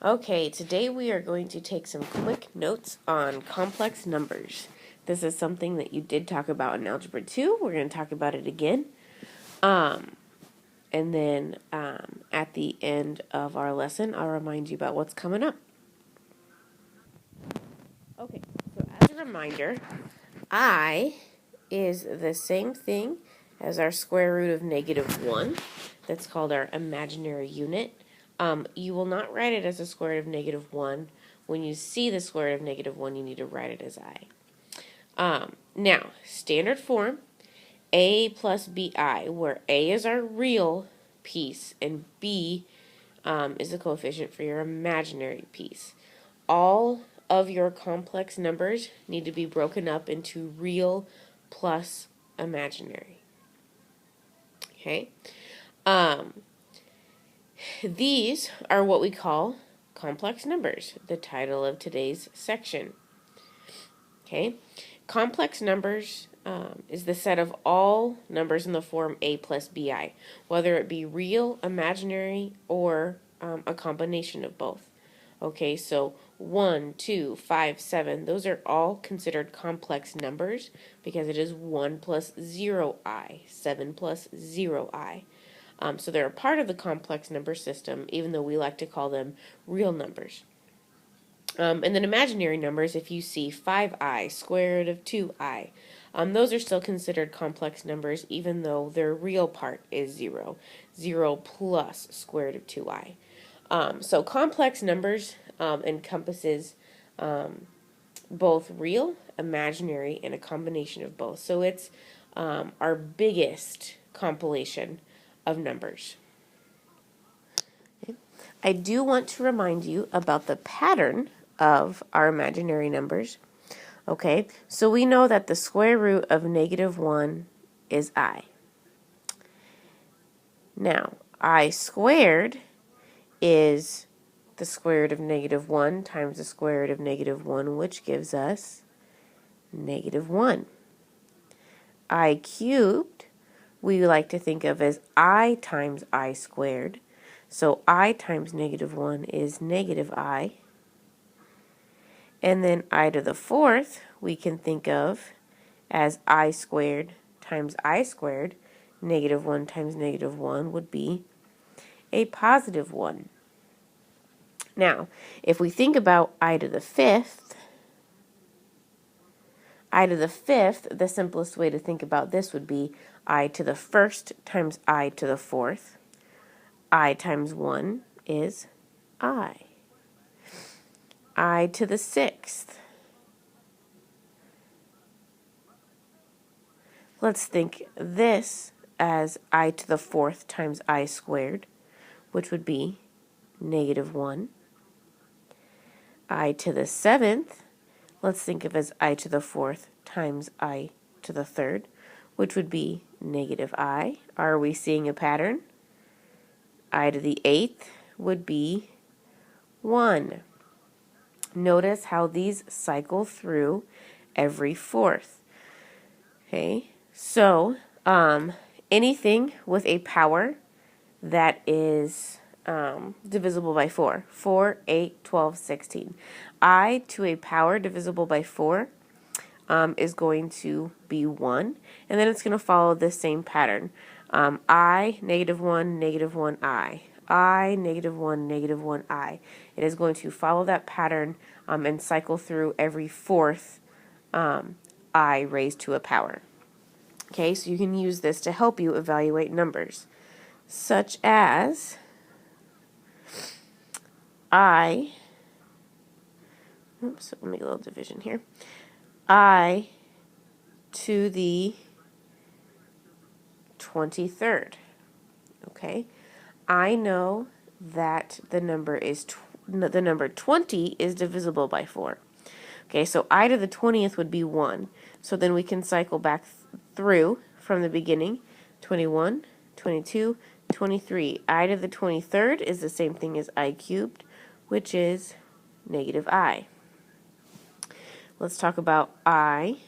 Okay, today we are going to take some quick notes on complex numbers. This is something that you did talk about in Algebra 2. We're going to talk about it again. And then at the end of our lesson, I'll remind you about what's coming up. Okay, so as a reminder, I is the same thing as our square root of -1. That's called our imaginary unit. You will not write it as a square root of -1. When you see the square root of -1, you need to write it as I. Now, standard form, a plus bi, where a is our real piece and b is the coefficient for your imaginary piece. All of your complex numbers need to be broken up into real plus imaginary. Okay? These are what we call complex numbers, the title of today's section. Okay? Complex numbers is the set of all numbers in the form a plus bi, whether it be real, imaginary, or a combination of both. Okay, so 1, 2, 5, 7, those are all considered complex numbers because it is 1 plus 0i, 7 plus 0i. So they're a part of the complex number system, even though we like to call them real numbers. And then imaginary numbers, if you see 5i, square root of 2i, those are still considered complex numbers, even though their real part is 0. 0 plus square root of 2i. So complex numbers encompasses both real, imaginary, and a combination of both. So it's our biggest compilation of numbers. Okay. I do want to remind you about the pattern of our imaginary numbers. Okay, so we know that the square root of -1 is I. Now, I squared is the square root of -1 times the square root of -1, which gives us -1. I cubed, we like to think of as I times I squared. So I times -1 is -I. And then I to the fourth, we can think of as I squared times I squared. -1 times -1 would be a positive 1. Now, if we think about I to the fifth, the simplest way to think about this would be I to the first times I to the fourth. I times 1 is I. I to the sixth. Let's think this as I to the fourth times I squared, which would be -1. I to the seventh, let's think of as I to the fourth times I to the third, which would be -I. Are we seeing a pattern? I to the eighth would be 1. Notice how these cycle through every fourth. Okay, so anything with a power that is divisible by 4. 4, 8, 12, 16. I to a power divisible by 4 is going to be 1, and then it's going to follow the same pattern. I, -1, -1, I, -1, -1, I. It is going to follow that pattern and cycle through every fourth I raised to a power. Okay, so you can use this to help you evaluate numbers, such as I, oops, let me make a little division here. I to the 23rd. Okay, I know that the number 20 is divisible by 4. Okay, so I to the 20th would be 1. So then we can cycle back through from the beginning. 21, 22, 23. I to the 23rd is the same thing as I cubed, which is -I. Let's talk about I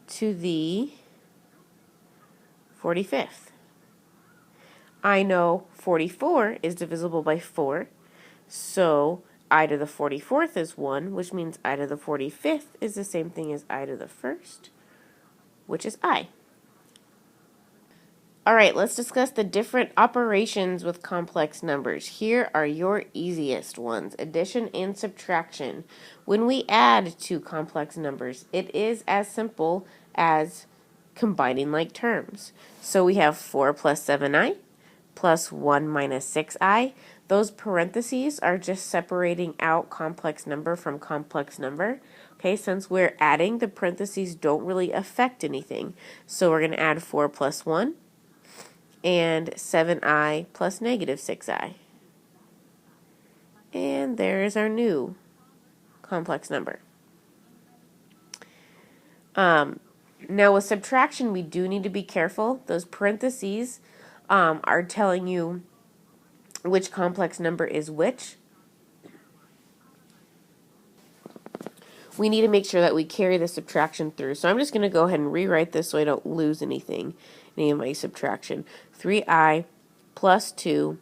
to the 45th. I know 44 is divisible by 4, So I to the 44th is 1, which means I to the 45th is the same thing as I to the 1st, which is I. All right, let's discuss the different operations with complex numbers. Here are your easiest ones, addition and subtraction. When we add two complex numbers, it is as simple as combining like terms. So we have 4 plus 7i plus 1 minus 6i. Those parentheses are just separating out complex number from complex number. Okay, since we're adding, the parentheses don't really affect anything. So we're going to add 4 plus 1 and 7i plus negative 6i. And there is our new complex number. Now with subtraction, we do need to be careful. Those parentheses are telling you which complex number is which. We need to make sure that we carry the subtraction through. So I'm just going to go ahead and rewrite this so I don't lose anything, any of my subtraction. 3i plus 2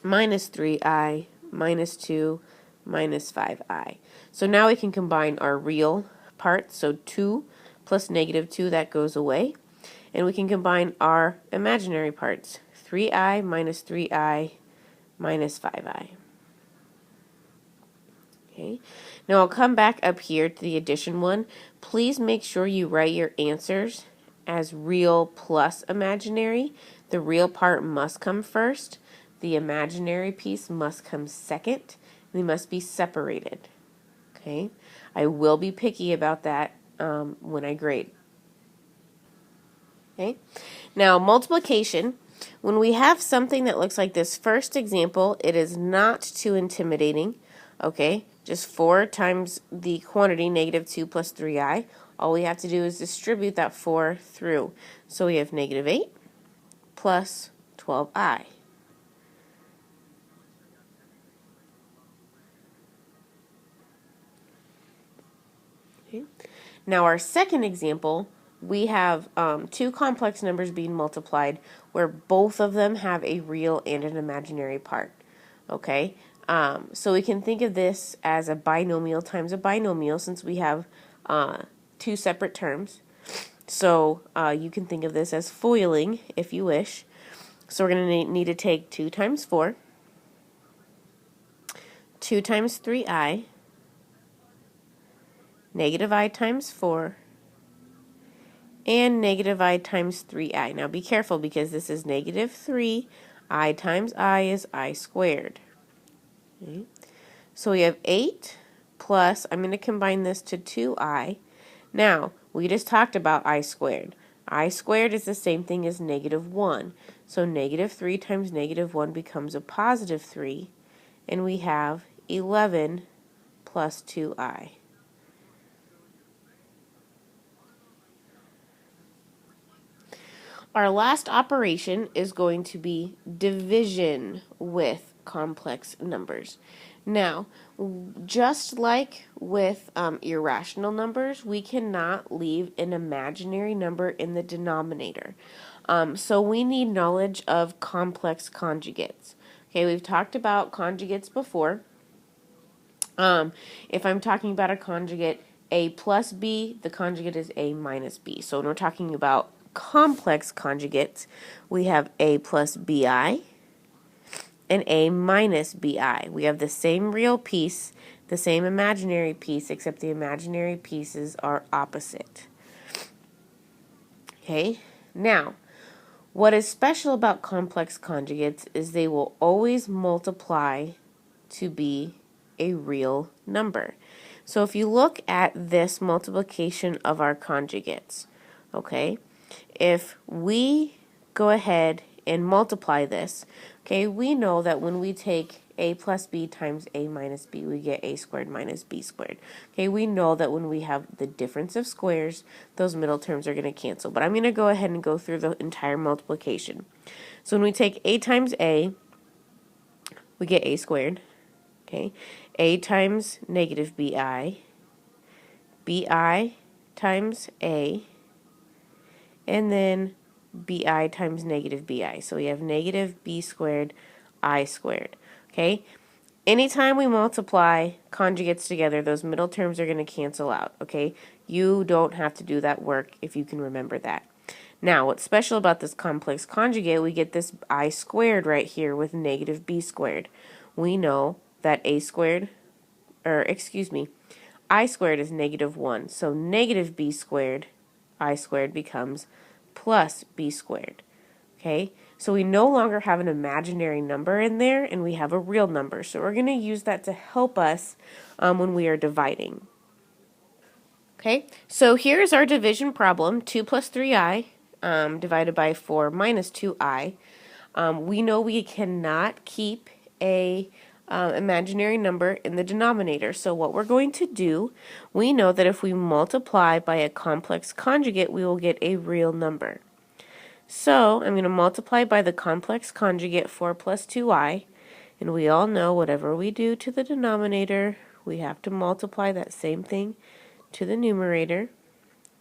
minus 3i minus 2 minus 5i. So now we can combine our real parts. So 2 plus negative 2, that goes away. And we can combine our imaginary parts. 3i minus 3i minus 5i. Okay. Now I'll come back up here to the addition one. Please make sure you write your answers as real plus imaginary. The real part must come first. The imaginary piece must come second. They must be separated. Okay. I will be picky about that when I grade. Okay. Now multiplication. When we have something that looks like this first example, it is not too intimidating. Okay, just 4 times the quantity, negative 2 plus 3i. All we have to do is distribute that 4 through. So we have negative 8 plus 12i. Okay. Now our second example, we have two complex numbers being multiplied where both of them have a real and an imaginary part. Okay, so we can think of this as a binomial times a binomial since we have two separate terms. So you can think of this as foiling if you wish. So we're going to need to take 2 times 4, 2 times 3i, negative I times 4, and negative I times 3i. Now be careful because this is negative 3. I times I is I squared. Okay. So we have 8 plus, I'm going to combine this to 2i. Now, we just talked about I squared. I squared is the same thing as negative 1. So negative 3 times negative 1 becomes a positive 3. And we have 11 plus 2i. Our last operation is going to be division with complex numbers. Now, just like with irrational numbers, we cannot leave an imaginary number in the denominator. So we need knowledge of complex conjugates. Okay, we've talked about conjugates before. If I'm talking about a conjugate A plus B, the conjugate is A minus B. So when we're talking about complex conjugates, we have A plus BI and A minus BI. We have the same real piece, the same imaginary piece, except the imaginary pieces are opposite. Okay, now, what is special about complex conjugates is they will always multiply to be a real number. So if you look at this multiplication of our conjugates, okay, if we go ahead and multiply this, okay, we know that when we take A plus B times A minus B, we get A squared minus B squared. Okay, we know that when we have the difference of squares, those middle terms are going to cancel. But I'm going to go ahead and go through the entire multiplication. So when we take A times A, we get A squared. Okay, A times negative BI, BI times A, and then BI times negative BI. So we have negative B squared, I squared. Okay, anytime we multiply conjugates together, those middle terms are going to cancel out, okay? You don't have to do that work if you can remember that. Now, what's special about this complex conjugate, we get this I squared right here with negative B squared. We know that I squared is negative 1. So negative B squared, I squared becomes plus B squared. Okay, so we no longer have an imaginary number in there, and we have a real number. So we're going to use that to help us when we are dividing. Okay, so here's our division problem. 2 plus 3i divided by 4 minus 2i. We know we cannot keep a imaginary number in the denominator. So what we're going to do, we know that if we multiply by a complex conjugate, we will get a real number. So I'm going to multiply by the complex conjugate 4 plus 2i, and we all know whatever we do to the denominator, we have to multiply that same thing to the numerator.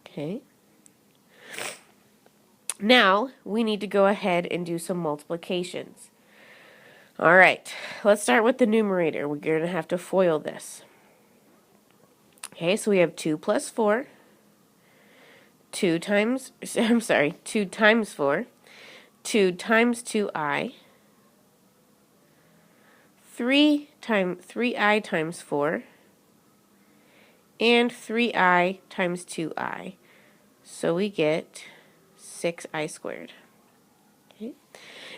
Okay. Now we need to go ahead and do some multiplications. All right, let's start with the numerator. We're going to have to FOIL this. Okay, so we have 2 plus 4, 2 times 4, 2 times 2i, 3i times 4, and 3i times 2i. So we get 6i squared. Okay.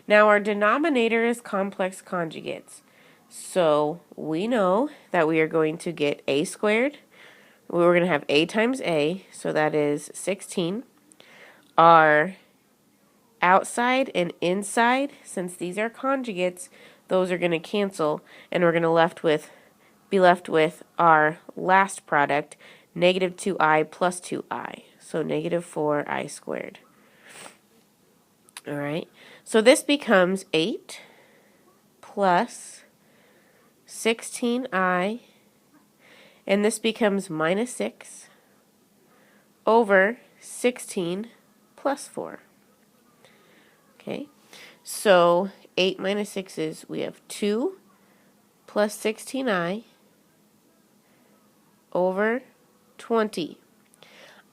Now our denominator is complex conjugates. So we know that we are going to get a squared. We're going to have a times a, so that is 16. Our outside and inside, since these are conjugates, those are going to cancel, and we're going to be left with our last product, negative 2i plus 2i, so negative 4i squared. All right, so this becomes 8 plus 16i, and this becomes minus 6 over 16 plus 4. Okay, so 8 minus 6 is, we have 2 plus 16i over 20.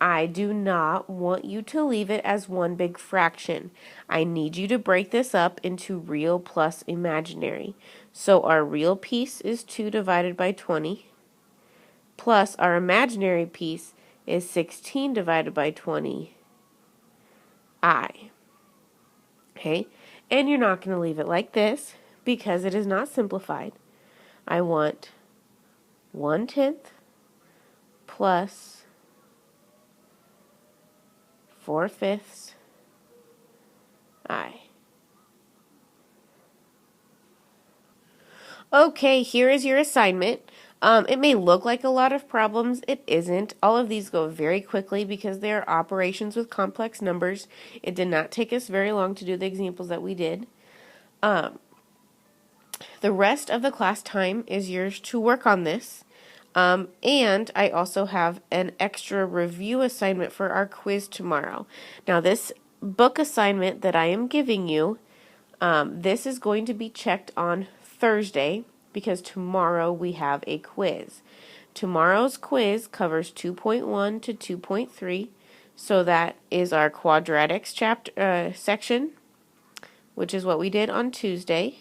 I do not want you to leave it as one big fraction. I need you to break this up into real plus imaginary. So our real piece is 2 divided by 20, plus our imaginary piece is 16 divided by 20, Okay, and you're not going to leave it like this because it is not simplified. I want 1/10 plus 4/5 I. Okay, here is your assignment. It may look like a lot of problems. It isn't. All of these go very quickly because they are operations with complex numbers. It did not take us very long to do the examples that we did. The rest of the class time is yours to work on this. And I also have an extra review assignment for our quiz tomorrow. Now, this book assignment that I am giving you, this is going to be checked on Thursday because tomorrow we have a quiz. Tomorrow's quiz covers 2.1 to 2.3, so that is our quadratics chapter section, which is what we did on Tuesday.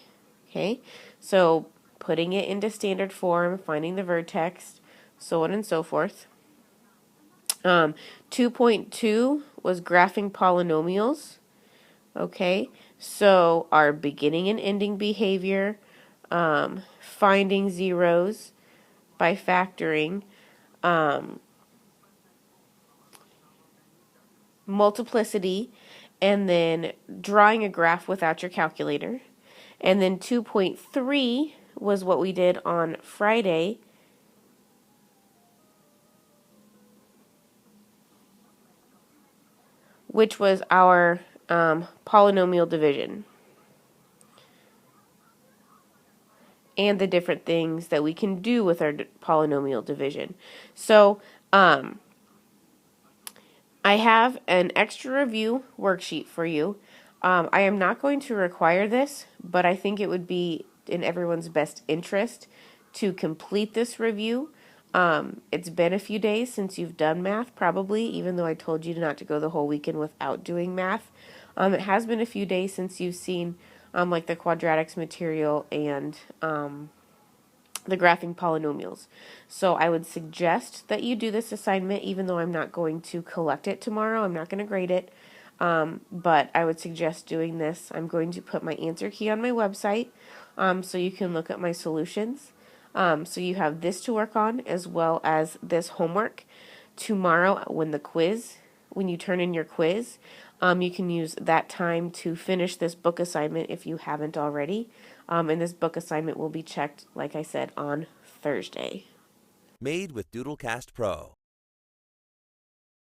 Okay, so putting it into standard form, finding the vertex, so on and so forth. 2.2 was graphing polynomials. Okay, so our beginning and ending behavior, finding zeros by factoring, multiplicity, and then drawing a graph without your calculator. And then 2.3 was what we did on Friday, which was our polynomial division and the different things that we can do with our polynomial division. So I have an extra review worksheet for you. I am not going to require this, but I think it would be in everyone's best interest to complete this review. It's been a few days since you've done math, probably, even though I told you not to go the whole weekend without doing math. It has been a few days since you've seen like the quadratics material and the graphing polynomials. So I would suggest that you do this assignment, even though I'm not going to collect it tomorrow. I'm not going to grade it. But I would suggest doing this. I'm going to put my answer key on my website so you can look at my solutions. So you have this to work on as well as this homework. Tomorrow when you turn in your quiz, you can use that time to finish this book assignment if you haven't already. And this book assignment will be checked, like I said, on Thursday. Made with Doodlecast Pro.